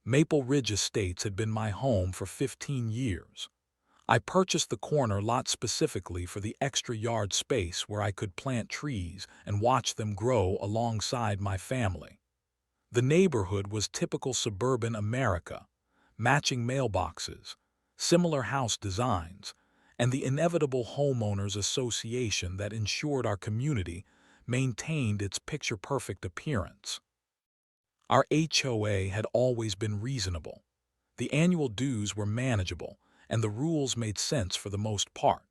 Maple Ridge Estates had been my home for 15 years. I purchased the corner lot specifically for the extra yard space where I could plant trees and watch them grow alongside my family. The neighborhood was typical suburban America, matching mailboxes, similar house designs, and the inevitable homeowners association that ensured our community maintained its picture-perfect appearance. Our HOA had always been reasonable. The annual dues were manageable, and the rules made sense for the most part.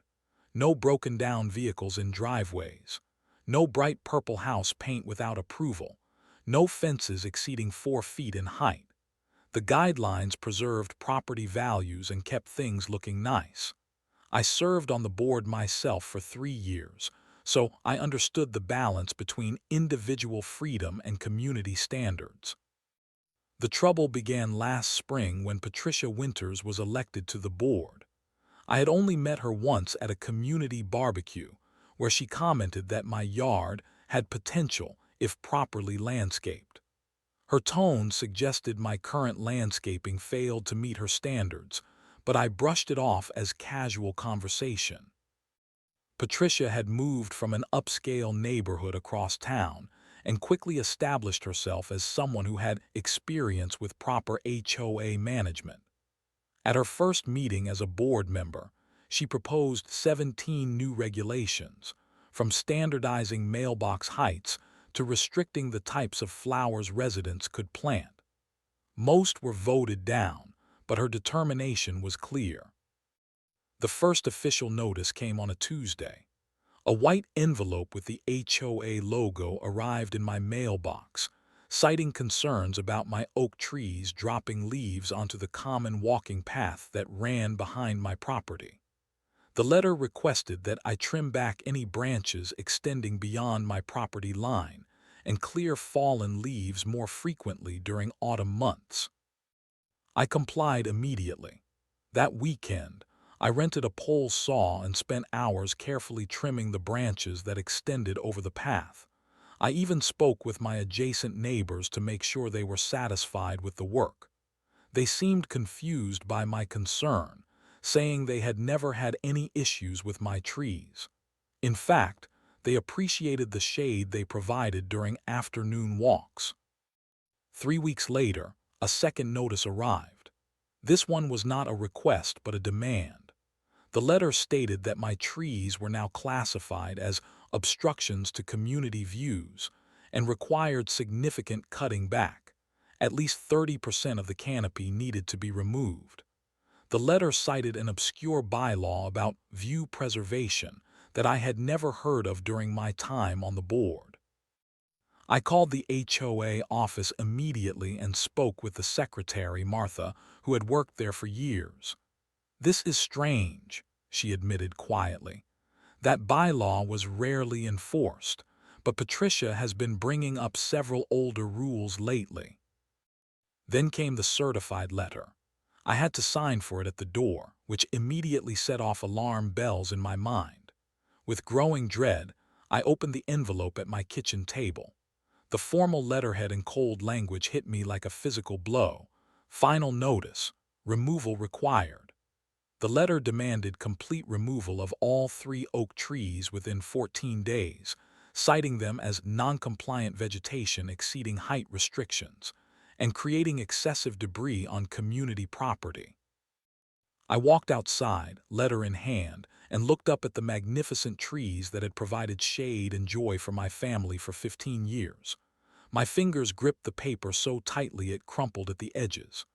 No broken-down vehicles in driveways. No bright purple house paint without approval. No fences exceeding 4 feet in height. The guidelines preserved property values and kept things looking nice. I served on the board myself for 3 years, so I understood the balance between individual freedom and community standards. The trouble began last spring when Patricia Winters was elected to the board. I had only met her once at a community barbecue, where she commented that my yard had potential if properly landscaped. Her tone suggested my current landscaping failed to meet her standards, but I brushed it off as casual conversation. Patricia had moved from an upscale neighborhood across town and quickly established herself as someone who had experience with proper HOA management. At her first meeting as a board member, she proposed 17 new regulations, from standardizing mailbox heights to restricting the types of flowers residents could plant. Most were voted down, but her determination was clear. The first official notice came on a Tuesday. A white envelope with the HOA logo arrived in my mailbox, citing concerns about my oak trees dropping leaves onto the common walking path that ran behind my property. The letter requested that I trim back any branches extending beyond my property line and clear fallen leaves more frequently during autumn months. I complied immediately. That weekend, I rented a pole saw and spent hours carefully trimming the branches that extended over the path. I even spoke with my adjacent neighbors to make sure they were satisfied with the work. They seemed confused by my concern, saying they had never had any issues with my trees. In fact, they appreciated the shade they provided during afternoon walks. 3 weeks later, a second notice arrived. This one was not a request but a demand. The letter stated that my trees were now classified as obstructions to community views and required significant cutting back. At least 30% of the canopy needed to be removed. The letter cited an obscure bylaw about view preservation that I had never heard of during my time on the board. I called the HOA office immediately and spoke with the secretary, Martha, who had worked there for years. "This is strange," she admitted quietly. "That bylaw was rarely enforced, but Patricia has been bringing up several older rules lately." Then came the certified letter. I had to sign for it at the door, which immediately set off alarm bells in my mind. With growing dread, I opened the envelope at my kitchen table. The formal letterhead in cold language hit me like a physical blow. Final notice, removal required. The letter demanded complete removal of all 3 oak trees within 14 days, citing them as non-compliant vegetation exceeding height restrictions and creating excessive debris on community property. I walked outside, letter in hand, and looked up at the magnificent trees that had provided shade and joy for my family for 15 years. My fingers gripped the paper so tightly it crumpled at the edges.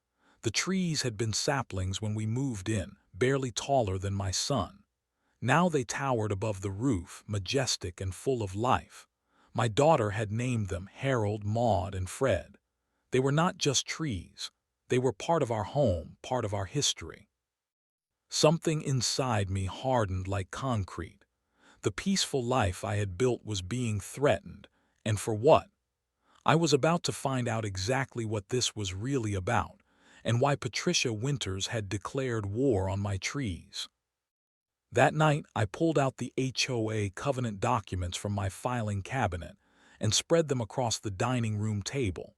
The trees had been saplings when we moved in, barely taller than my son. Now they towered above the roof, majestic and full of life. My daughter had named them Harold, Maud, and Fred. They were not just trees. They were part of our home, part of our history. Something inside me hardened like concrete. The peaceful life I had built was being threatened, and for what? I was about to find out exactly what this was really about, and why Patricia Winters had declared war on my trees. That night, I pulled out the HOA covenant documents from my filing cabinet and spread them across the dining room table.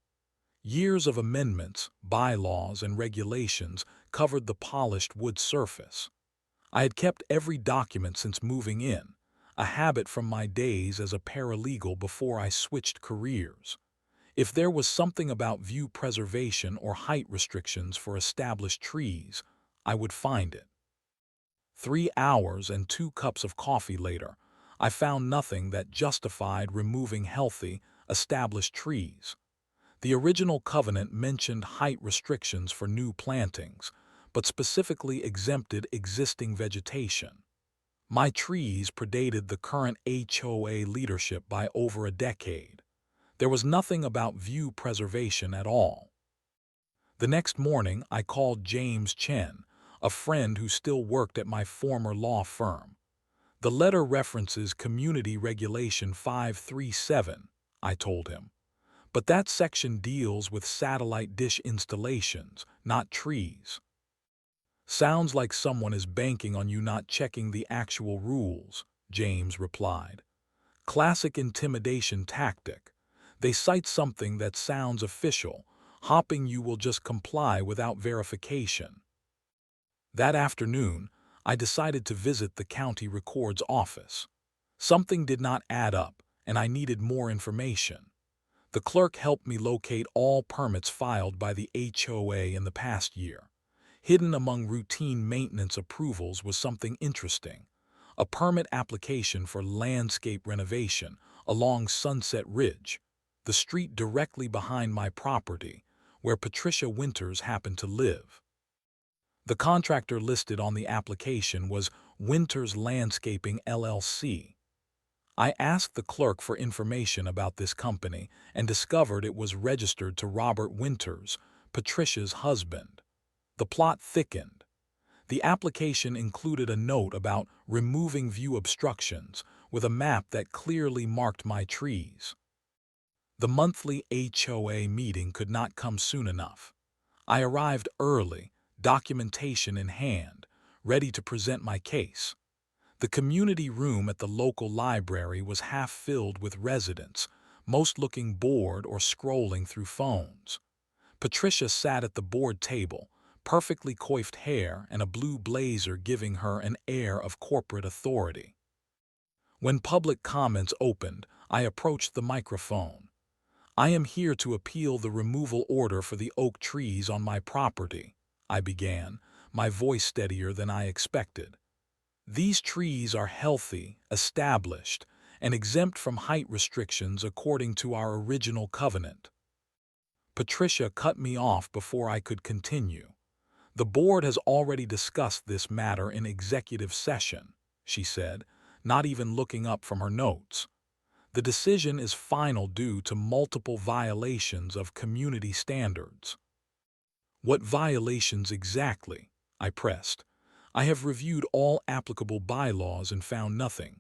Years of amendments, bylaws, and regulations covered the polished wood surface. I had kept every document since moving in, a habit from my days as a paralegal before I switched careers. If there was something about view preservation or height restrictions for established trees, I would find it. 3 hours and 2 cups of coffee later, I found nothing that justified removing healthy, established trees. The original covenant mentioned height restrictions for new plantings, but specifically exempted existing vegetation. My trees predated the current HOA leadership by over a decade. There was nothing about view preservation at all. The next morning, I called James Chen, a friend who still worked at my former law firm. The letter references Community Regulation 537, I told him. But that section deals with satellite dish installations, not trees. Sounds like someone is banking on you not checking the actual rules, James replied. Classic intimidation tactic. They cite something that sounds official, hoping you will just comply without verification. That afternoon, I decided to visit the county record's office. Something did not add up, and I needed more information. The clerk helped me locate all permits filed by the HOA in the past year. Hidden among routine maintenance approvals was something interesting. A permit application for landscape renovation along Sunset Ridge, the street directly behind my property, where Patricia Winters happened to live. The contractor listed on the application was Winters Landscaping LLC. I asked the clerk for information about this company and discovered it was registered to Robert Winters, Patricia's husband. The plot thickened. The application included a note about removing view obstructions with a map that clearly marked my trees. The monthly HOA meeting could not come soon enough. I arrived early, documentation in hand, ready to present my case. The community room at the local library was half filled with residents, most looking bored or scrolling through phones. Patricia sat at the board table, perfectly coiffed hair and a blue blazer giving her an air of corporate authority. When public comments opened, I approached the microphone. I am here to appeal the removal order for the oak trees on my property, I began, my voice steadier than I expected. These trees are healthy, established, and exempt from height restrictions according to our original covenant. Patricia cut me off before I could continue. The board has already discussed this matter in executive session, she said, not even looking up from her notes. The decision is final due to multiple violations of community standards. What violations exactly? I pressed. I have reviewed all applicable bylaws and found nothing.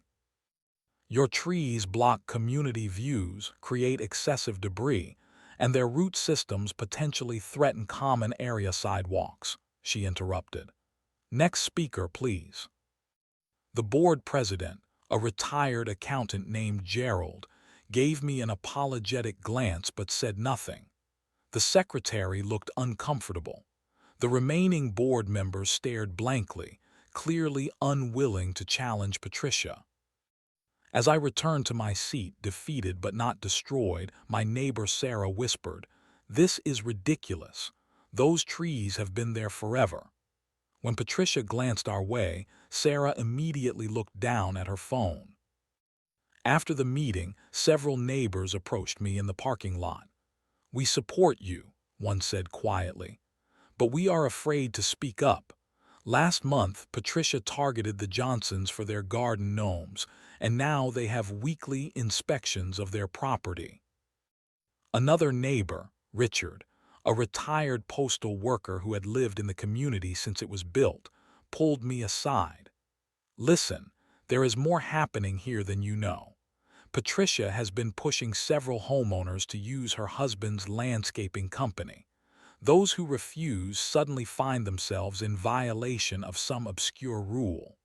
Your trees block community views, create excessive debris, and their root systems potentially threaten common area sidewalks, she interrupted. Next speaker, please. The board president, a retired accountant named Gerald, gave me an apologetic glance but said nothing. The secretary looked uncomfortable. The remaining board members stared blankly, clearly unwilling to challenge Patricia. As I returned to my seat, defeated but not destroyed, my neighbor Sarah whispered, "This is ridiculous. Those trees have been there forever." When Patricia glanced our way, Sarah immediately looked down at her phone. After the meeting, several neighbors approached me in the parking lot. "We support you," one said quietly, "but we are afraid to speak up. Last month, Patricia targeted the Johnsons for their garden gnomes, and now they have weekly inspections of their property." Another neighbor, Richard, a retired postal worker who had lived in the community since it was built, pulled me aside. "Listen, there is more happening here than you know. Patricia has been pushing several homeowners to use her husband's landscaping company. Those who refuse suddenly find themselves in violation of some obscure rule."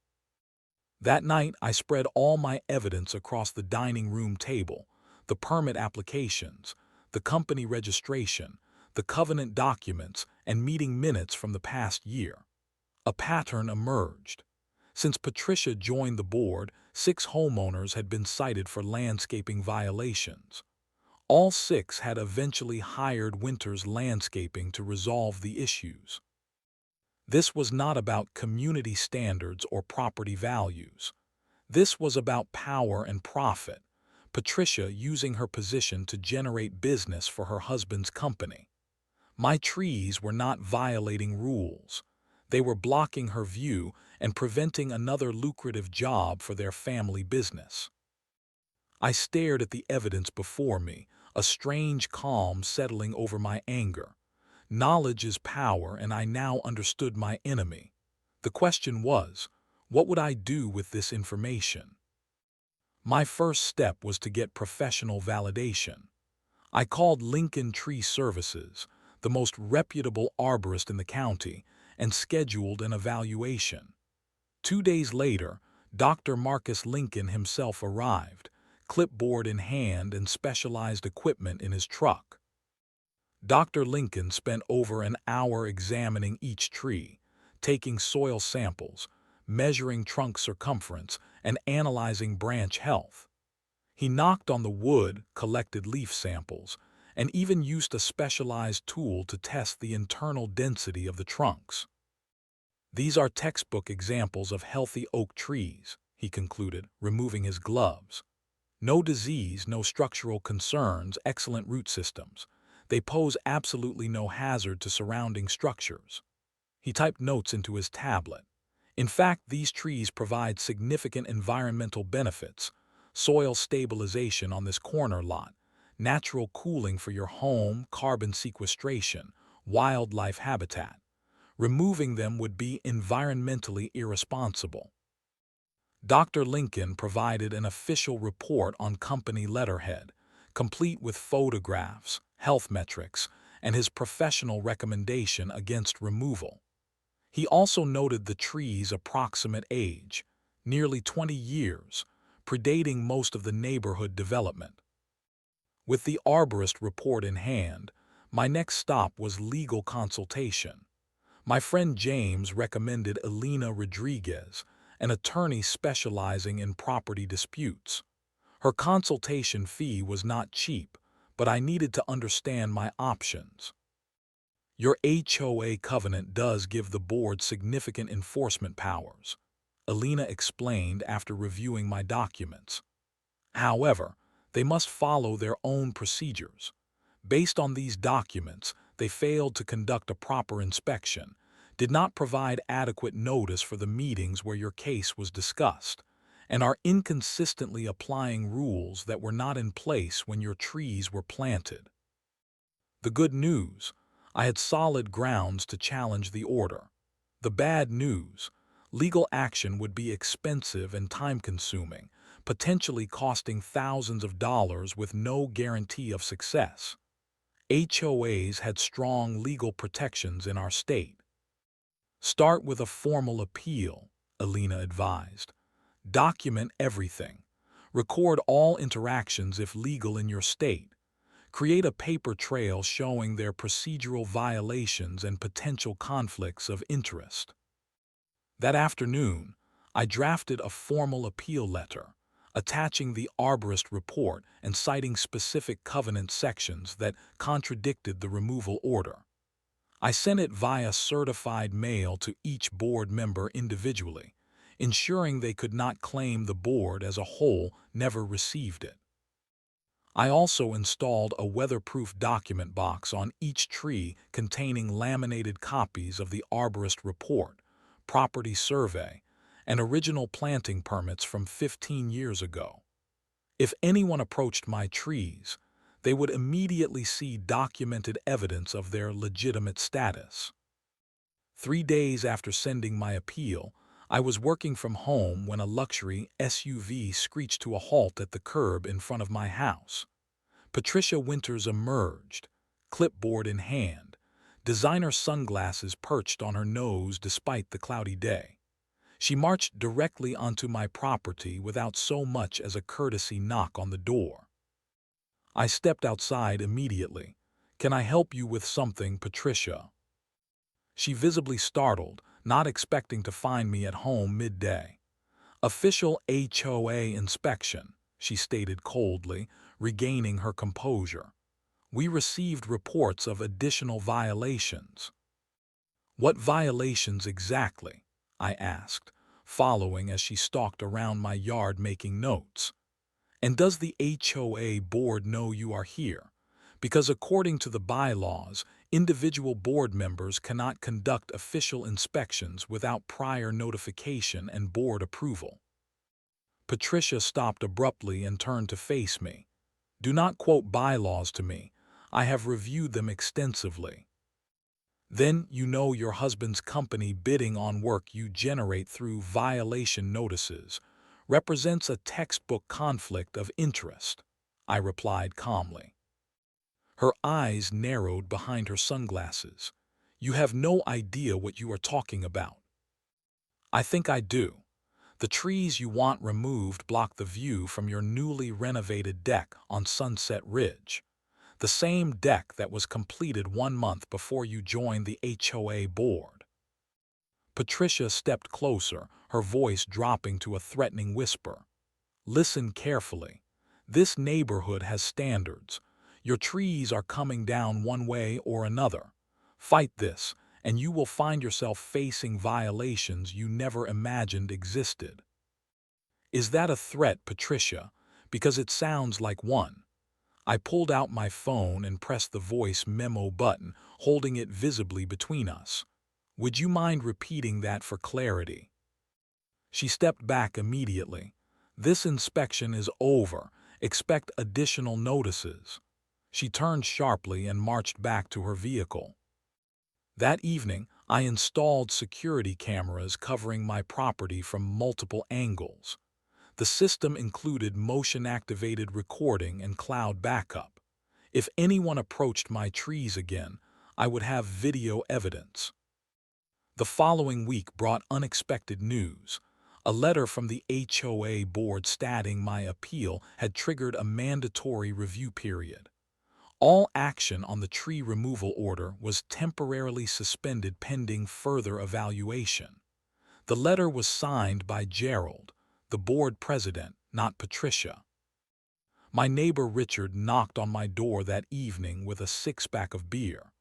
That night, I spread all my evidence across the dining room table, the permit applications, the company registration, the covenant documents, and meeting minutes from the past year. A pattern emerged. Since Patricia joined the board, 6 homeowners had been cited for landscaping violations. All 6 had eventually hired Winters Landscaping to resolve the issues. This was not about community standards or property values. This was about power and profit, Patricia using her position to generate business for her husband's company. My trees were not violating rules. They were blocking her view and preventing another lucrative job for their family business. I stared at the evidence before me, a strange calm settling over my anger. Knowledge is power, and I now understood my enemy. The question was, what would I do with this information? My first step was to get professional validation. I called Lincoln Tree Services, the most reputable arborist in the county, and scheduled an evaluation. 2 days later, Dr. Marcus Lincoln himself arrived, clipboard in hand and specialized equipment in his truck. Dr. Lincoln spent over an hour examining each tree, taking soil samples, measuring trunk circumference, and analyzing branch health. He knocked on the wood, collected leaf samples, and even used a specialized tool to test the internal density of the trunks. "These are textbook examples of healthy oak trees," he concluded, removing his gloves. "No disease, no structural concerns, excellent root systems. They pose absolutely no hazard to surrounding structures." He typed notes into his tablet. "In fact, these trees provide significant environmental benefits: soil stabilization on this corner lot, natural cooling for your home, carbon sequestration, wildlife habitat. Removing them would be environmentally irresponsible." Dr. Lincoln provided an official report on company letterhead, complete with photographs, health metrics, and his professional recommendation against removal. He also noted the tree's approximate age, nearly 20 years, predating most of the neighborhood development. With the arborist report in hand, my next stop was legal consultation. My friend James recommended Elena Rodriguez, an attorney specializing in property disputes. Her consultation fee was not cheap, but I needed to understand my options. "Your HOA covenant does give the board significant enforcement powers," Elena explained after reviewing my documents. "However, they must follow their own procedures. Based on these documents, they failed to conduct a proper inspection, did not provide adequate notice for the meetings where your case was discussed, and are inconsistently applying rules that were not in place when your trees were planted." The good news: I had solid grounds to challenge the order. The bad news: legal action would be expensive and time-consuming, potentially costing thousands of dollars with no guarantee of success. HOAs had strong legal protections in our state. "Start with a formal appeal," Elena advised. "Document everything. Record all interactions if legal in your state. Create a paper trail showing their procedural violations and potential conflicts of interest." That afternoon, I drafted a formal appeal letter, attaching the arborist report and citing specific covenant sections that contradicted the removal order. I sent it via certified mail to each board member individually, ensuring they could not claim the board as a whole never received it. I also installed a weatherproof document box on each tree containing laminated copies of the arborist report, property survey, and original planting permits from 15 years ago. If anyone approached my trees, they would immediately see documented evidence of their legitimate status. 3 days after sending my appeal, I was working from home when a luxury SUV screeched to a halt at the curb in front of my house. Patricia Winters emerged, clipboard in hand, designer sunglasses perched on her nose despite the cloudy day. She marched directly onto my property without so much as a courtesy knock on the door. I stepped outside immediately, "Can I help you with something, Patricia?" She visibly startled, not expecting to find me at home midday. "Official HOA inspection," she stated coldly, regaining her composure. "We received reports of additional violations." "What violations exactly?" I asked, following as she stalked around my yard making notes. "And does the HOA board know you are here? Because according to the bylaws, individual board members cannot conduct official inspections without prior notification and board approval." Patricia stopped abruptly and turned to face me. "Do not quote bylaws to me. I have reviewed them extensively." "Then you know your husband's company bidding on work you generate through violation notices represents a textbook conflict of interest," I replied calmly. Her eyes narrowed behind her sunglasses. "You have no idea what you are talking about." "I think I do. The trees you want removed block the view from your newly renovated deck on Sunset Ridge, the same deck that was completed 1 month before you joined the HOA board." Patricia stepped closer, her voice dropping to a threatening whisper. "Listen carefully. This neighborhood has standards. Your trees are coming down one way or another. Fight this, and you will find yourself facing violations you never imagined existed." "Is that a threat, Patricia? Because it sounds like one." I pulled out my phone and pressed the voice memo button, holding it visibly between us. "Would you mind repeating that for clarity?" She stepped back immediately. "This inspection is over. Expect additional notices." She turned sharply and marched back to her vehicle. That evening, I installed security cameras covering my property from multiple angles. The system included motion-activated recording and cloud backup. If anyone approached my trees again, I would have video evidence. The following week brought unexpected news. A letter from the HOA board stating my appeal had triggered a mandatory review period. All action on the tree removal order was temporarily suspended pending further evaluation. The letter was signed by Gerald, the board president, not Patricia. My neighbor Richard knocked on my door that evening with a six-pack of beer.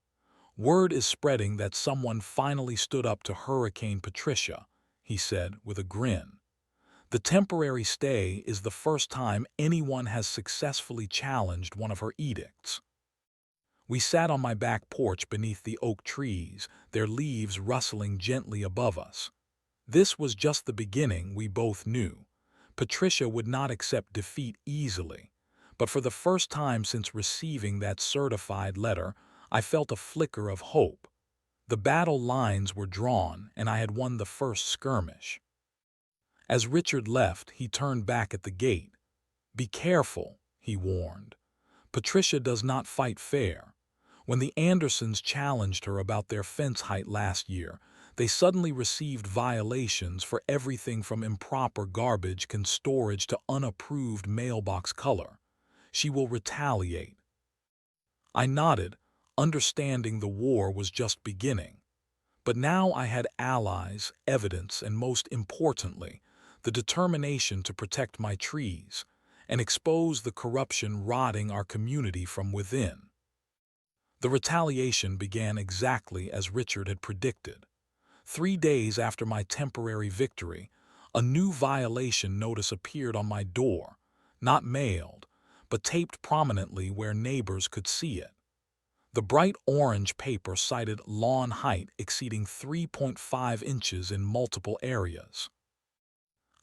"Word is spreading that someone finally stood up to Hurricane Patricia," he said with a grin. "The temporary stay is the first time anyone has successfully challenged one of her edicts." We sat on my back porch beneath the oak trees, their leaves rustling gently above us. This was just the beginning, we both knew. Patricia would not accept defeat easily, but for the first time since receiving that certified letter, I felt a flicker of hope. The battle lines were drawn, and I had won the first skirmish. As Richard left, he turned back at the gate. "Be careful," he warned. "Patricia does not fight fair." When the Andersons challenged her about their fence height last year, they suddenly received violations for everything from improper garbage can storage to unapproved mailbox color. She will retaliate. I nodded, understanding the war was just beginning. But now I had allies, evidence, and most importantly, the determination to protect my trees and expose the corruption rotting our community from within. The retaliation began exactly as Richard had predicted. 3 days after my temporary victory, a new violation notice appeared on my door, not mailed, but taped prominently where neighbors could see it. The bright orange paper cited lawn height exceeding 3.5 inches in multiple areas.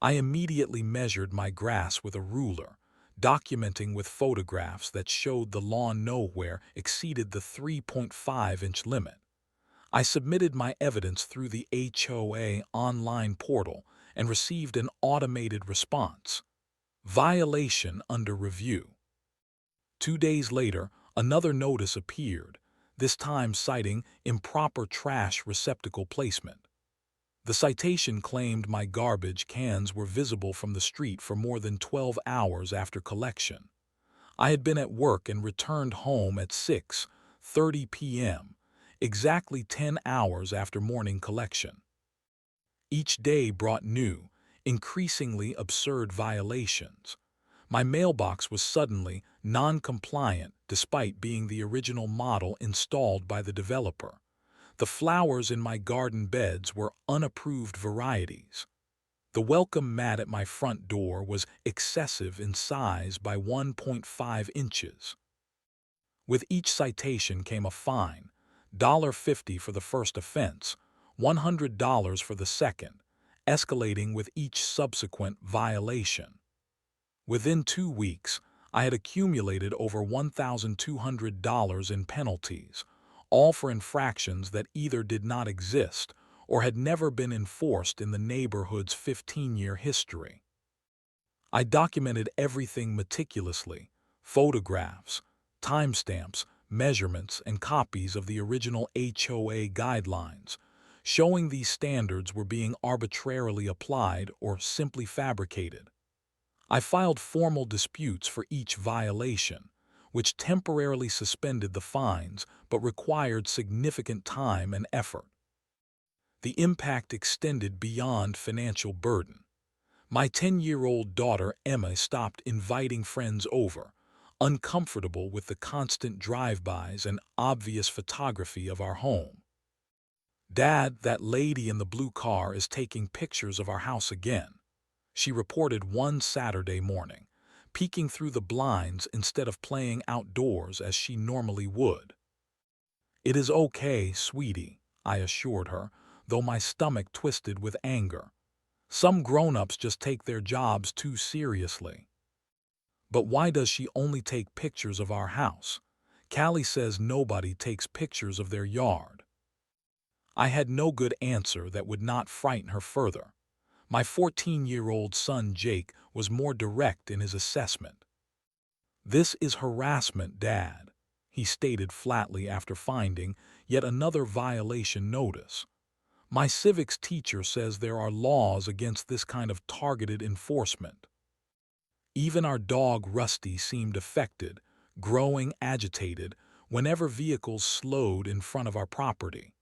I immediately measured my grass with a ruler, documenting with photographs that showed the lawn nowhere exceeded the 3.5-inch limit. I submitted my evidence through the HOA online portal and received an automated response. "Violation under review." 2 days later, another notice appeared, this time citing improper trash receptacle placement. The citation claimed my garbage cans were visible from the street for more than 12 hours after collection. I had been at work and returned home at 6, 6:30 p.m., exactly 10 hours after morning collection. Each day brought new, increasingly absurd violations. My mailbox was suddenly non-compliant despite being the original model installed by the developer. The flowers in my garden beds were unapproved varieties. The welcome mat at my front door was excessive in size by 1.5 inches. With each citation came a fine, $50 for the first offense, $100 for the second, escalating with each subsequent violation. Within 2 weeks, I had accumulated over $1,200 in penalties, all for infractions that either did not exist or had never been enforced in the neighborhood's 15-year history. I documented everything meticulously: photographs, timestamps, measurements, and copies of the original HOA guidelines, showing these standards were being arbitrarily applied or simply fabricated. I filed formal disputes for each violation, which temporarily suspended the fines but required significant time and effort. The impact extended beyond financial burden. My 10-year-old daughter Emma stopped inviting friends over, uncomfortable with the constant drive-bys and obvious photography of our home. "Dad, that lady in the blue car is taking pictures of our house again," she reported one Saturday morning, peeking through the blinds instead of playing outdoors as she normally would. "It is okay, sweetie," I assured her, though my stomach twisted with anger. Some grown-ups just take their jobs too seriously. "But why does she only take pictures of our house? Callie says nobody takes pictures of their yard." I had no good answer that would not frighten her further. My 14-year-old son Jake was more direct in his assessment. "This is harassment, Dad," he stated flatly after finding yet another violation notice. "My civics teacher says there are laws against this kind of targeted enforcement." Even our dog Rusty seemed affected, growing agitated whenever vehicles slowed in front of our property.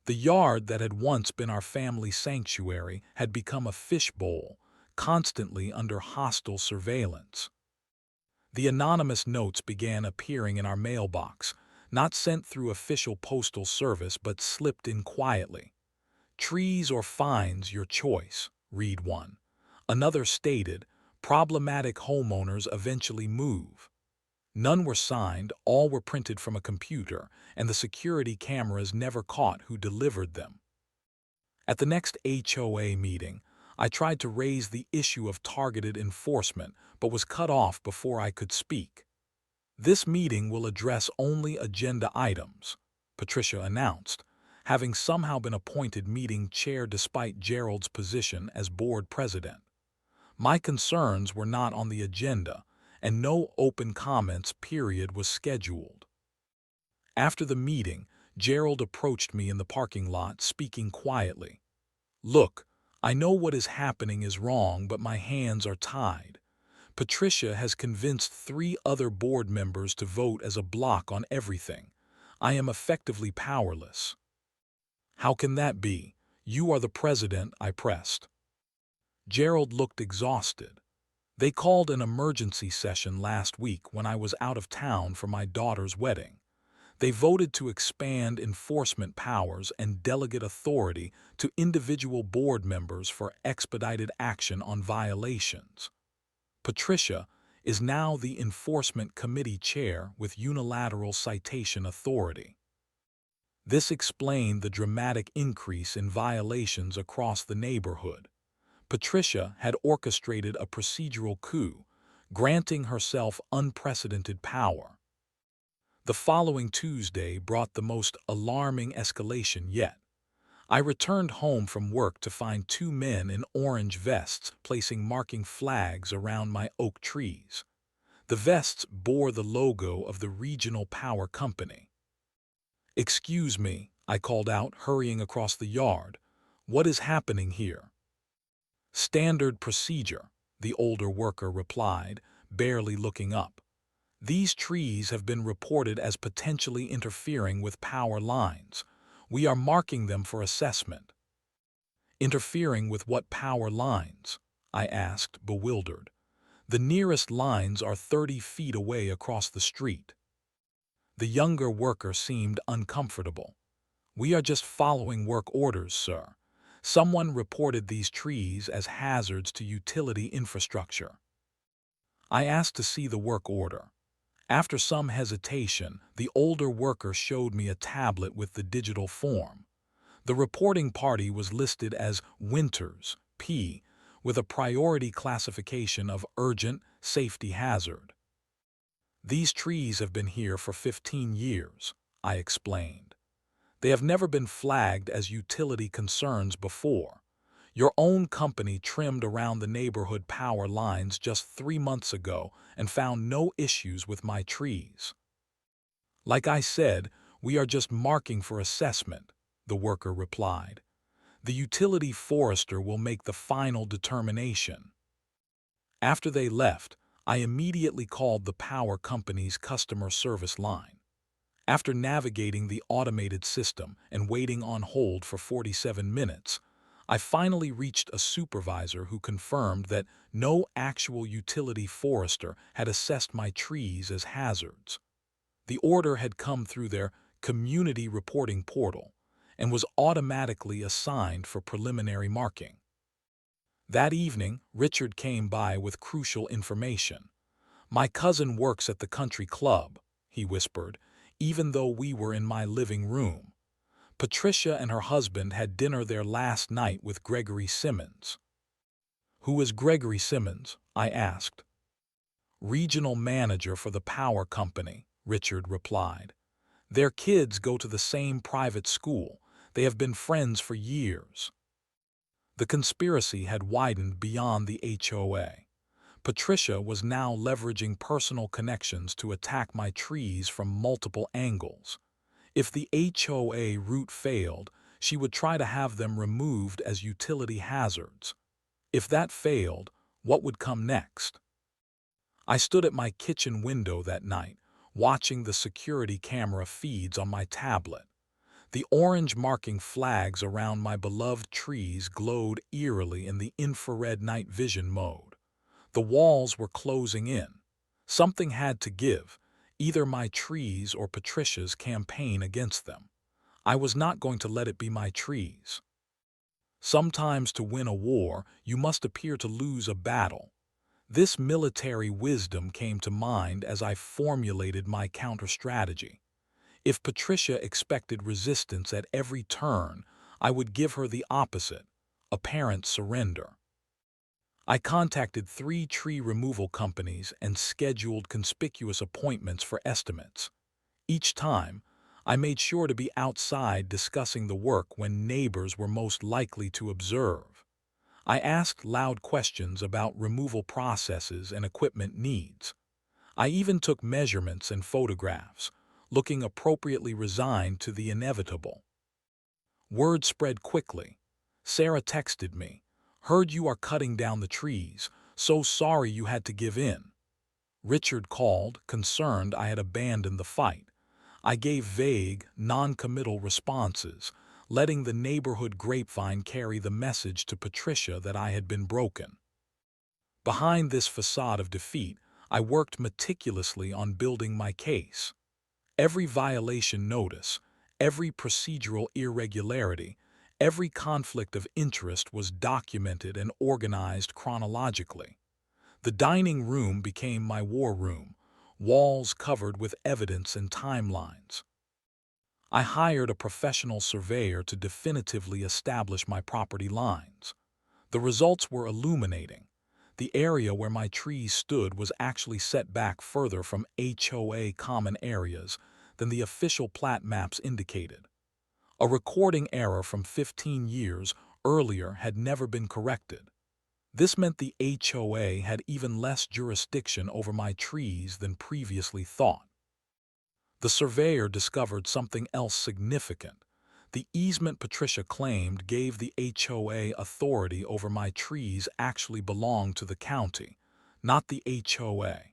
The yard that had once been our family sanctuary had become a fishbowl, constantly under hostile surveillance. The anonymous notes began appearing in our mailbox, not sent through official postal service but slipped in quietly. "Trees or fines, your choice," read one. Another stated, "Problematic homeowners eventually move." None were signed, all were printed from a computer, and the security cameras never caught who delivered them. At the next HOA meeting, I tried to raise the issue of targeted enforcement, but was cut off before I could speak. "This meeting will address only agenda items," Patricia announced, having somehow been appointed meeting chair despite Gerald's position as board president. My concerns were not on the agenda, and no open comments period was scheduled. After the meeting, Gerald approached me in the parking lot, speaking quietly. "Look, I know what is happening is wrong, but my hands are tied. Patricia has convinced 3 other board members to vote as a block on everything. I am effectively powerless." "How can that be? You are the president," I pressed. Gerald looked exhausted. "They called an emergency session last week when I was out of town for my daughter's wedding. They voted to expand enforcement powers and delegate authority to individual board members for expedited action on violations. Patricia is now the enforcement committee chair with unilateral citation authority." This explained the dramatic increase in violations across the neighborhood. Patricia had orchestrated a procedural coup, granting herself unprecedented power. The following Tuesday brought the most alarming escalation yet. I returned home from work to find 2 men in orange vests placing marking flags around my oak trees. The vests bore the logo of the regional power company. "Excuse me," I called out, hurrying across the yard. "What is happening here?" "Standard procedure," the older worker replied, barely looking up. These trees have been reported as potentially interfering with power lines. We are marking them for assessment. Interfering with what power lines? I asked, bewildered. The nearest lines are 30 feet away across the street. The younger worker seemed uncomfortable. We are just following work orders, sir. Someone reported these trees as hazards to utility infrastructure. I asked to see the work order. After some hesitation, the older worker showed me a tablet with the digital form. The reporting party was listed as Winters, P, with a priority classification of urgent safety hazard. These trees have been here for 15 years, I explained. They have never been flagged as utility concerns before. Your own company trimmed around the neighborhood power lines just 3 months ago and found no issues with my trees. Like I said, we are just marking for assessment, the worker replied. The utility forester will make the final determination. After they left, I immediately called the power company's customer service line. After navigating the automated system and waiting on hold for 47 minutes, I finally reached a supervisor who confirmed that no actual utility forester had assessed my trees as hazards. The order had come through their community reporting portal and was automatically assigned for preliminary marking. That evening, Richard came by with crucial information. "My cousin works at the country club," he whispered, even though we were in my living room. "Patricia and her husband had dinner there last night with Gregory Simmons." "Who is Gregory Simmons?" I asked. "Regional manager for the power company," Richard replied. "Their kids go to the same private school. They have been friends for years." The conspiracy had widened beyond the HOA. Patricia was now leveraging personal connections to attack my trees from multiple angles. If the HOA route failed, she would try to have them removed as utility hazards. If that failed, what would come next? I stood at my kitchen window that night, watching the security camera feeds on my tablet. The orange marking flags around my beloved trees glowed eerily in the infrared night vision mode. The walls were closing in. Something had to give, either my trees or Patricia's campaign against them. I was not going to let it be my trees. Sometimes to win a war, you must appear to lose a battle. This military wisdom came to mind as I formulated my counter-strategy. If Patricia expected resistance at every turn, I would give her the opposite, apparent surrender. I contacted 3 tree removal companies and scheduled conspicuous appointments for estimates. Each time, I made sure to be outside discussing the work when neighbors were most likely to observe. I asked loud questions about removal processes and equipment needs. I even took measurements and photographs, looking appropriately resigned to the inevitable. Word spread quickly. Sarah texted me, "Heard you are cutting down the trees. So sorry you had to give in." Richard called, concerned I had abandoned the fight. I gave vague, non-committal responses, letting the neighborhood grapevine carry the message to Patricia that I had been broken. Behind this facade of defeat, I worked meticulously on building my case. Every violation notice, every procedural irregularity, every conflict of interest was documented and organized chronologically. The dining room became my war room, walls covered with evidence and timelines. I hired a professional surveyor to definitively establish my property lines. The results were illuminating. The area where my trees stood was actually set back further from HOA common areas than the official plat maps indicated. A recording error from 15 years earlier had never been corrected. This meant the HOA had even less jurisdiction over my trees than previously thought. The surveyor discovered something else significant. The easement Patricia claimed gave the HOA authority over my trees actually belonged to the county, not the HOA.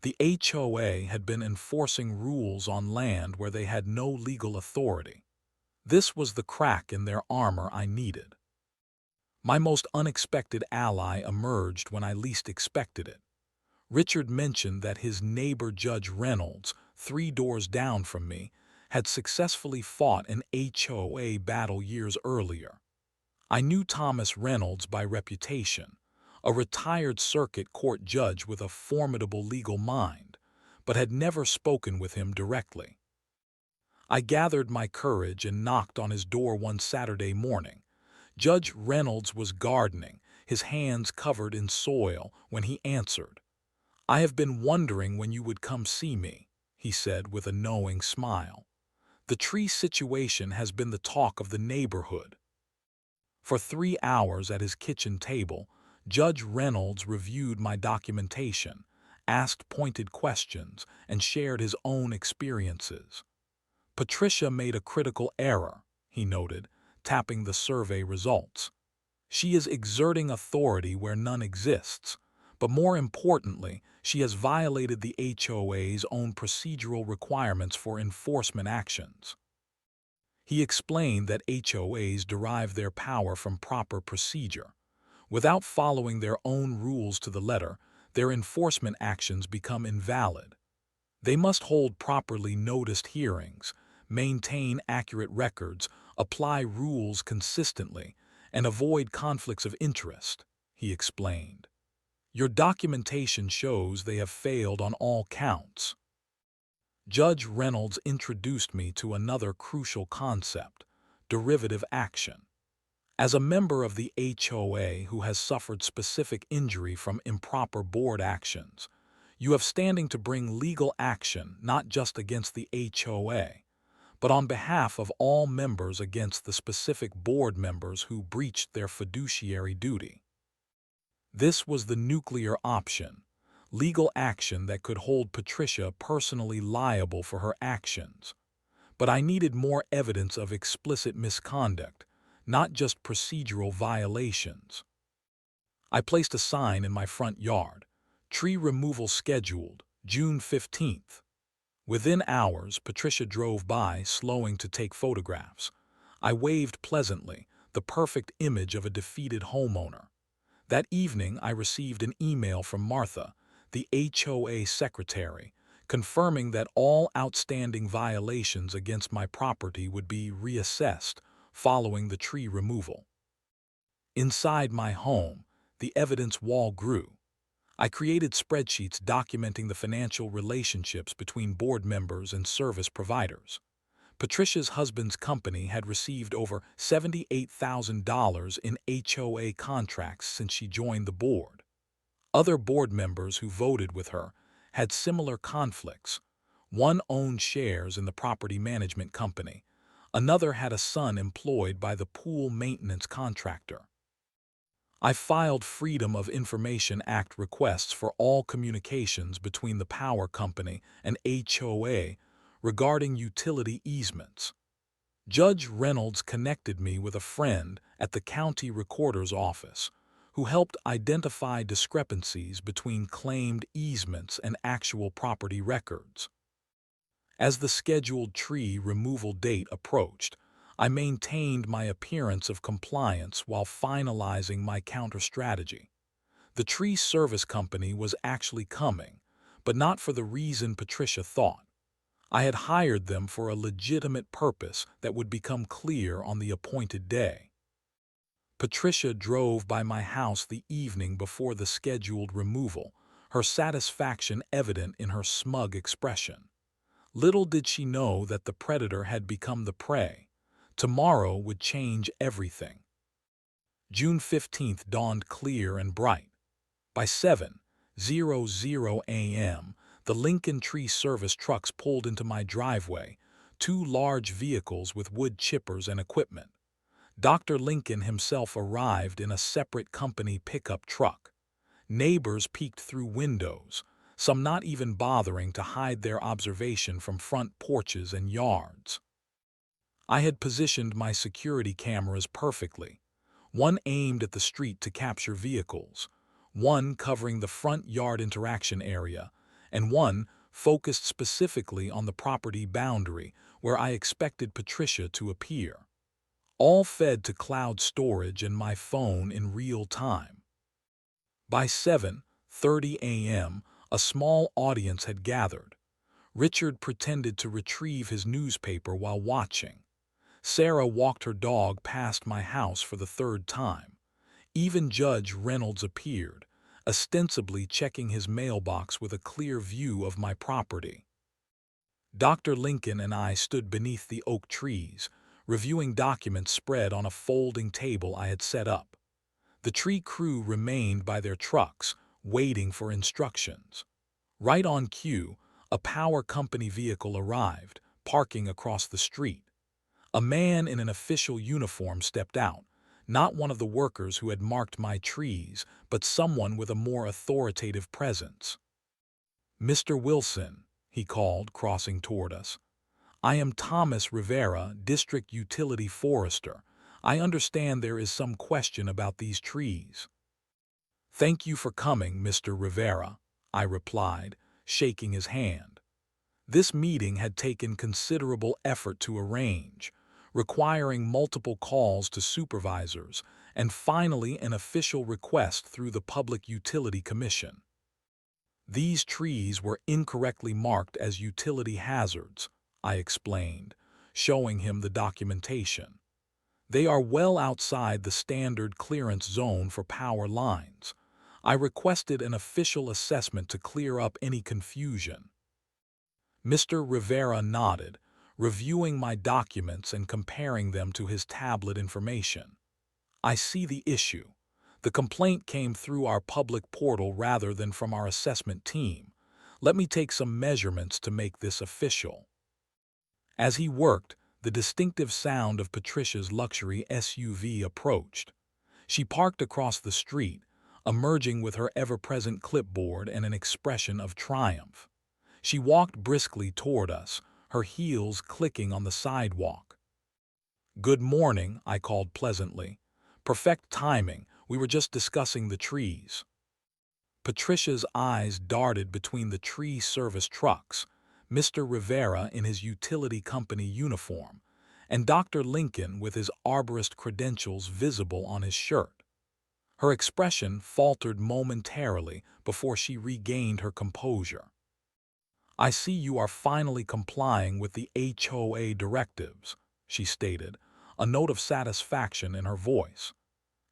The HOA had been enforcing rules on land where they had no legal authority. This was the crack in their armor I needed. My most unexpected ally emerged when I least expected it. Richard mentioned that his neighbor Judge Reynolds, 3 doors down from me, had successfully fought an HOA battle years earlier. I knew Thomas Reynolds by reputation, a retired circuit court judge with a formidable legal mind, but had never spoken with him directly. I gathered my courage and knocked on his door one Saturday morning. Judge Reynolds was gardening, his hands covered in soil, when he answered. "I have been wondering when you would come see me," he said with a knowing smile. "The tree situation has been the talk of the neighborhood." For 3 hours at his kitchen table, Judge Reynolds reviewed my documentation, asked pointed questions, and shared his own experiences. "Patricia made a critical error," he noted, tapping the survey results. "She is exerting authority where none exists, but more importantly, she has violated the HOA's own procedural requirements for enforcement actions." He explained that HOAs derive their power from proper procedure. Without following their own rules to the letter, their enforcement actions become invalid. They must hold properly noticed hearings, maintain accurate records, apply rules consistently, and avoid conflicts of interest, he explained. "Your documentation shows they have failed on all counts." Judge Reynolds introduced me to another crucial concept: derivative action. As a member of the HOA who has suffered specific injury from improper board actions, you have standing to bring legal action not just against the HOA, but on behalf of all members against the specific board members who breached their fiduciary duty. This was the nuclear option: legal action that could hold Patricia personally liable for her actions. But I needed more evidence of explicit misconduct, not just procedural violations. I placed a sign in my front yard: "Tree removal scheduled, June 15th. Within hours, Patricia drove by, slowing to take photographs. I waved pleasantly, the perfect image of a defeated homeowner. That evening, I received an email from Martha, the HOA secretary, confirming that all outstanding violations against my property would be reassessed following the tree removal. Inside my home, the evidence wall grew. I created spreadsheets documenting the financial relationships between board members and service providers. Patricia's husband's company had received over $78,000 in HOA contracts since she joined the board. Other board members who voted with her had similar conflicts. One owned shares in the property management company. Another had a son employed by the pool maintenance contractor. I filed Freedom of Information Act requests for all communications between the power company and HOA regarding utility easements. Judge Reynolds connected me with a friend at the county recorder's office who helped identify discrepancies between claimed easements and actual property records. As the scheduled tree removal date approached, I maintained my appearance of compliance while finalizing my counter-strategy. The tree service company was actually coming, but not for the reason Patricia thought. I had hired them for a legitimate purpose that would become clear on the appointed day. Patricia drove by my house the evening before the scheduled removal, her satisfaction evident in her smug expression. Little did she know that the predator had become the prey. Tomorrow would change everything. June 15th dawned clear and bright. By 7:00 a.m., the Lincoln Tree Service trucks pulled into my driveway, 2 large vehicles with wood chippers and equipment. Dr. Lincoln himself arrived in a separate company pickup truck. Neighbors peeked through windows, some not even bothering to hide their observation from front porches and yards. I had positioned my security cameras perfectly, one aimed at the street to capture vehicles, one covering the front yard interaction area, and one focused specifically on the property boundary where I expected Patricia to appear. All fed to cloud storage and my phone in real time. By 7:30 a.m., a small audience had gathered. Richard pretended to retrieve his newspaper while watching. Sarah walked her dog past my house for the third time. Even Judge Reynolds appeared, ostensibly checking his mailbox with a clear view of my property. Dr. Lincoln and I stood beneath the oak trees, reviewing documents spread on a folding table I had set up. The tree crew remained by their trucks, waiting for instructions. Right on cue, a power company vehicle arrived, parking across the street. A man in an official uniform stepped out, not one of the workers who had marked my trees, but someone with a more authoritative presence. "Mr. Wilson," he called, crossing toward us. "I am Thomas Rivera, District Utility Forester. I understand there is some question about these trees." "Thank you for coming, Mr. Rivera," I replied, shaking his hand. This meeting had taken considerable effort to arrange, requiring multiple calls to supervisors and finally an official request through the Public Utility Commission. "These trees were incorrectly marked as utility hazards," I explained, showing him the documentation. "They are well outside the standard clearance zone for power lines. I requested an official assessment to clear up any confusion." Mr. Rivera nodded, reviewing my documents and comparing them to his tablet information. "I see the issue. The complaint came through our public portal rather than from our assessment team. Let me take some measurements to make this official." As he worked, the distinctive sound of Patricia's luxury SUV approached. She parked across the street, emerging with her ever-present clipboard and an expression of triumph. She walked briskly toward us, her heels clicking on the sidewalk. "Good morning," I called pleasantly. "Perfect timing, we were just discussing the trees." Patricia's eyes darted between the tree service trucks, Mr. Rivera in his utility company uniform, and Dr. Lincoln with his arborist credentials visible on his shirt. Her expression faltered momentarily before she regained her composure. "I see you are finally complying with the HOA directives," she stated, a note of satisfaction in her voice.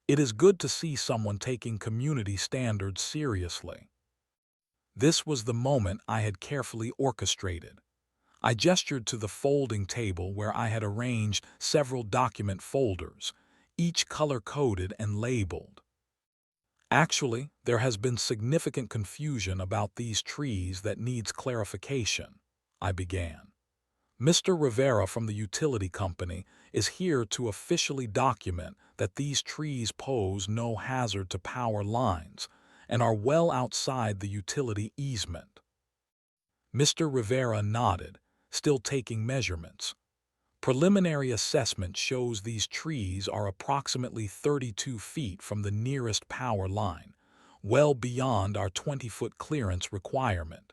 "It is good to see someone taking community standards seriously." This was the moment I had carefully orchestrated. I gestured to the folding table where I had arranged several document folders, each color-coded and labeled. "Actually, there has been significant confusion about these trees that needs clarification," I began. "Mr. Rivera from the utility company is here to officially document that these trees pose no hazard to power lines and are well outside the utility easement." Mr. Rivera nodded, still taking measurements. "Preliminary assessment shows these trees are approximately 32 feet from the nearest power line, well beyond our 20-foot clearance requirement."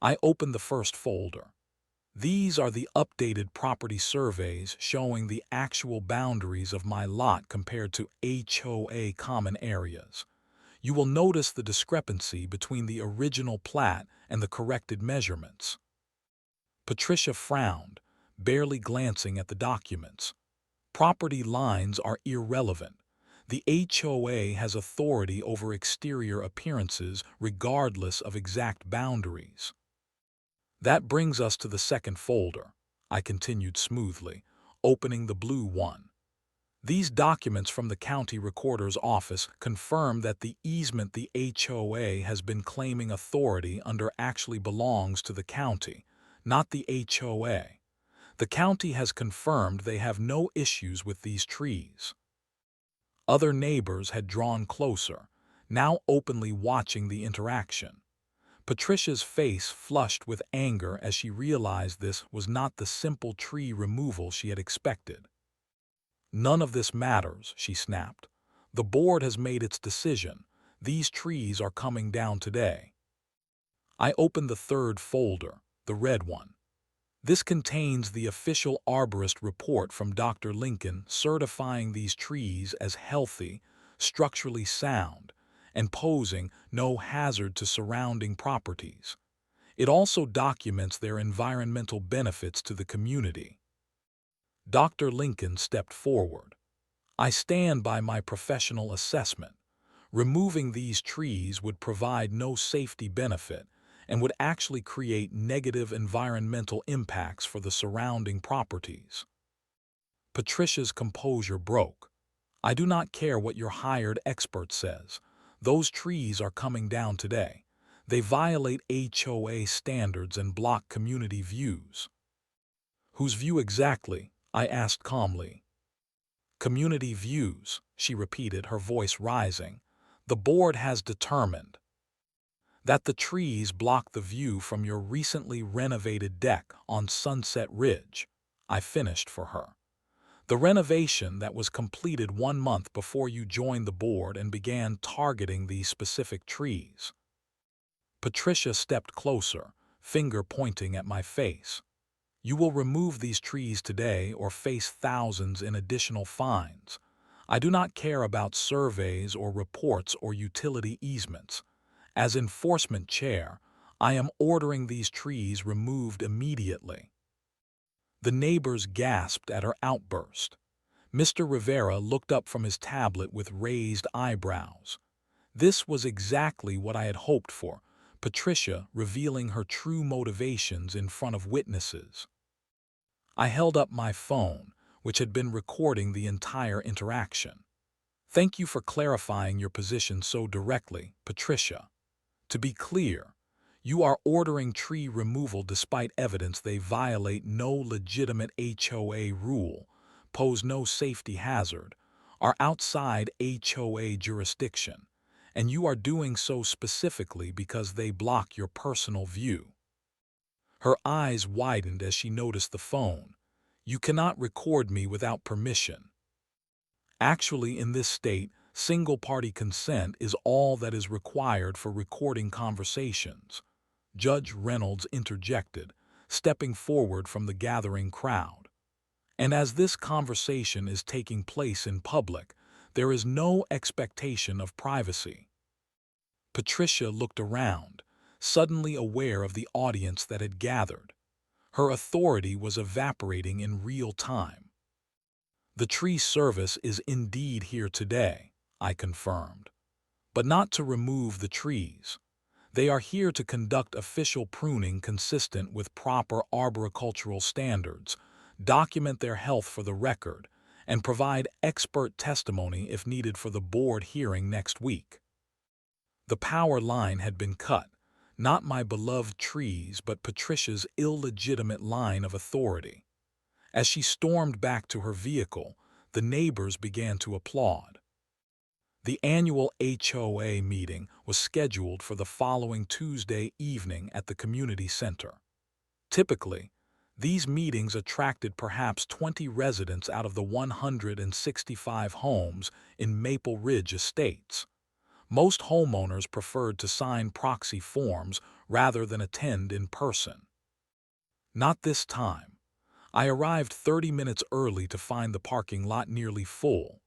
I opened the first folder. These are the updated property surveys showing the actual boundaries of my lot compared to HOA common areas. You will notice the discrepancy between the original plat and the corrected measurements. Patricia frowned, barely glancing at the documents. "Property lines are irrelevant. The HOA has authority over exterior appearances regardless of exact boundaries." "That brings us to the second folder," I continued smoothly, opening the blue one. "These documents from the county recorder's office confirm that the easement the HOA has been claiming authority under actually belongs to the county, not the HOA. The county has confirmed they have no issues with these trees." Other neighbors had drawn closer, now openly watching the interaction. Patricia's face flushed with anger as she realized this was not the simple tree removal she had expected. "None of this matters," she snapped. "The board has made its decision. These trees are coming down today." I opened the third folder, the red one. This contains the official arborist report from Dr. Lincoln certifying these trees as healthy, structurally sound, and posing no hazard to surrounding properties. It also documents their environmental benefits to the community. Dr. Lincoln stepped forward. I stand by my professional assessment. Removing these trees would provide no safety benefit and would actually create negative environmental impacts for the surrounding properties. Patricia's composure broke. I do not care what your hired expert says. Those trees are coming down today. They violate HOA standards and block community views. Whose view exactly? I asked calmly. Community views, she repeated, her voice rising. The board has determined that the trees block the view from your recently renovated deck on Sunset Ridge. I finished for her. The renovation that was completed 1 month before you joined the board and began targeting these specific trees. Patricia stepped closer, finger pointing at my face. You will remove these trees today or face thousands in additional fines. I do not care about surveys or reports or utility easements. As enforcement chair, I am ordering these trees removed immediately. The neighbors gasped at her outburst. Mr. Rivera looked up from his tablet with raised eyebrows. This was exactly what I had hoped for, Patricia revealing her true motivations in front of witnesses. I held up my phone, which had been recording the entire interaction. Thank you for clarifying your position so directly, Patricia. To be clear, you are ordering tree removal despite evidence they violate no legitimate HOA rule, pose no safety hazard, are outside HOA jurisdiction, and you are doing so specifically because they block your personal view. Her eyes widened as she noticed the phone. You cannot record me without permission. Actually, in this state, single-party consent is all that is required for recording conversations. Judge Reynolds interjected, stepping forward from the gathering crowd. And as this conversation is taking place in public, there is no expectation of privacy. Patricia looked around, suddenly aware of the audience that had gathered. Her authority was evaporating in real time. The tree service is indeed here today, I confirmed. But not to remove the trees. They are here to conduct official pruning consistent with proper arboricultural standards, document their health for the record, and provide expert testimony if needed for the board hearing next week. The power line had been cut, not my beloved trees but Patricia's illegitimate line of authority. As she stormed back to her vehicle, the neighbors began to applaud. The annual HOA meeting was scheduled for the following Tuesday evening at the community center. Typically, these meetings attracted perhaps 20 residents out of the 165 homes in Maple Ridge Estates. Most homeowners preferred to sign proxy forms rather than attend in person. Not this time. I arrived 30 minutes early to find the parking lot nearly full.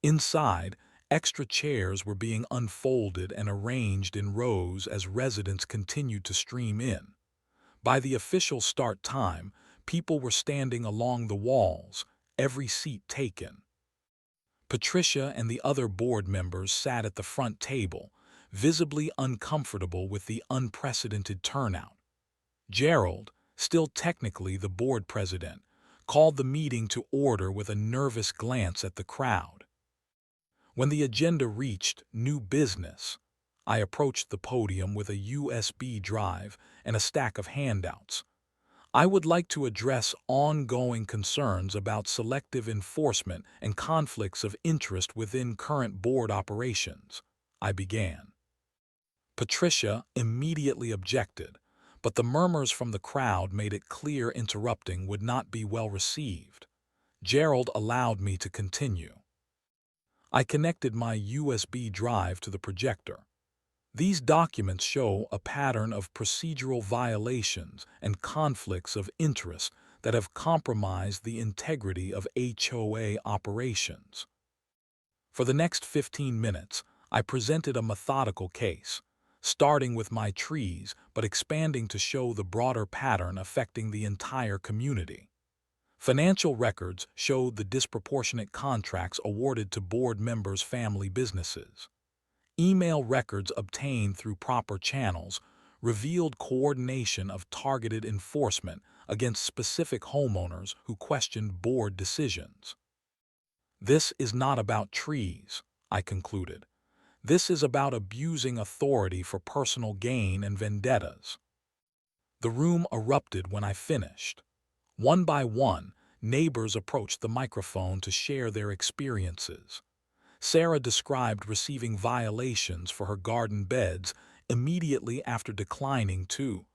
Inside, extra chairs were being unfolded and arranged in rows as residents continued to stream in. By the official start time, people were standing along the walls, every seat taken. Patricia and the other board members sat at the front table, visibly uncomfortable with the unprecedented turnout. Gerald, still technically the board president, called the meeting to order with a nervous glance at the crowd. When the agenda reached new business, I approached the podium with a USB drive and a stack of handouts. I would like to address ongoing concerns about selective enforcement and conflicts of interest within current board operations, I began. Patricia immediately objected, but the murmurs from the crowd made it clear interrupting would not be well received. Gerald allowed me to continue. I connected my USB drive to the projector. These documents show a pattern of procedural violations and conflicts of interest that have compromised the integrity of HOA operations. For the next 15 minutes, I presented a methodical case, starting with my trees but expanding to show the broader pattern affecting the entire community. Financial records showed the disproportionate contracts awarded to board members' family businesses. Email records obtained through proper channels revealed coordination of targeted enforcement against specific homeowners who questioned board decisions. This is not about trees, I concluded. This is about abusing authority for personal gain and vendettas. The room erupted when I finished. One by one, neighbors approached the microphone to share their experiences. Sarah described receiving violations for her garden beds immediately after declining to